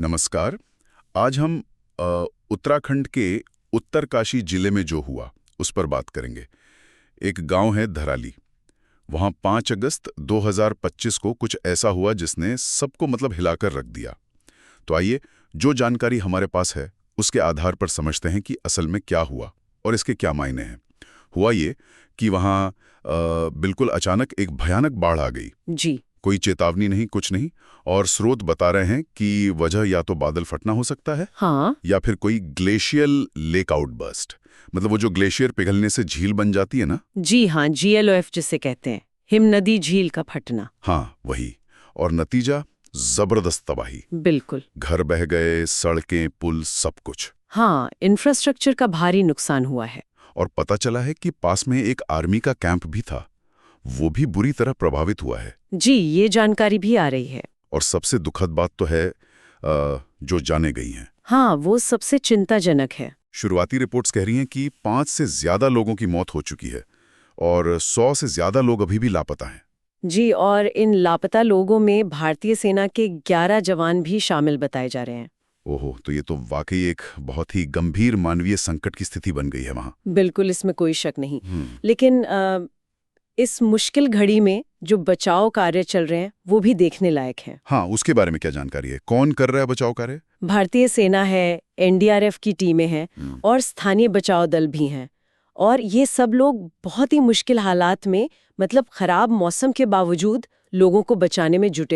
नमस्कार। आज हम उत्तराखंड के उत्तरकाशी जिले में जो हुआ उस पर बात करेंगे। एक गांव है धराली। वहां 5 अगस्त 2025 को कुछ ऐसा हुआ जिसने सबको हिलाकर रख दिया। तो आइए, जो जानकारी हमारे पास है उसके आधार पर समझते हैं कि असल में क्या हुआ और इसके क्या मायने हैं। हुआ ये कि वहां बिल्कुल अचानक एक भयानक बाढ़ आ गई। जी। कोई चेतावनी नहीं, कुछ नहीं। और स्रोत बता रहे हैं कि वजह या तो बादल फटना हो सकता है, हाँ। या फिर कोई ग्लेशियल लेक आउटबर्स्ट, वो जो ग्लेशियर पिघलने से झील बन जाती है ना। जी हाँ, GLOF जिसे कहते हैं, हिमनदी झील का फटना। हाँ, वही। और नतीजा जबरदस्त तबाही। बिल्कुल। घर बह गए, सड़कें, पुल, सब कुछ। हाँ, इंफ्रास्ट्रक्चर का भारी नुकसान हुआ है। और पता चला है कि पास में एक आर्मी का कैंप भी था, वो भी बुरी तरह प्रभावित हुआ है। जी, ये जानकारी भी आ रही है। और सबसे दुखद बात तो है जो जाने गई हैं। हाँ, वो सबसे चिंताजनक है। शुरुआती रिपोर्ट्स कह रही हैं कि 5 से ज्यादा लोगों की मौत हो चुकी है और 100 से ज्यादा लोग अभी भी लापता हैं। जी, और इन लापता लोगों में भारतीय सेना के 11 जवान भी शामिल बताए जा रहे हैं। ओहो, तो ये तो वाकई एक बहुत ही गंभीर मानवीय संकट की स्थिति बन गई है वहां। बिल्कुल, इसमें कोई शक नहीं। लेकिन इस मुश्किल घड़ी में जो बचाव कार्य चल रहे हैं वो भी देखने लायक हैं। हाँ, उसके बारे में क्या जानकारी है? कौन कर रहा है बचाव कार्य? भारतीय सेना है, NDRF की टीमें हैं और स्थानीय बचाव दल भी हैं। और ये सब लोग बहुत ही मुश्किल हालात में, खराब मौसम के बावजूद लोगों को बचाने में जुटे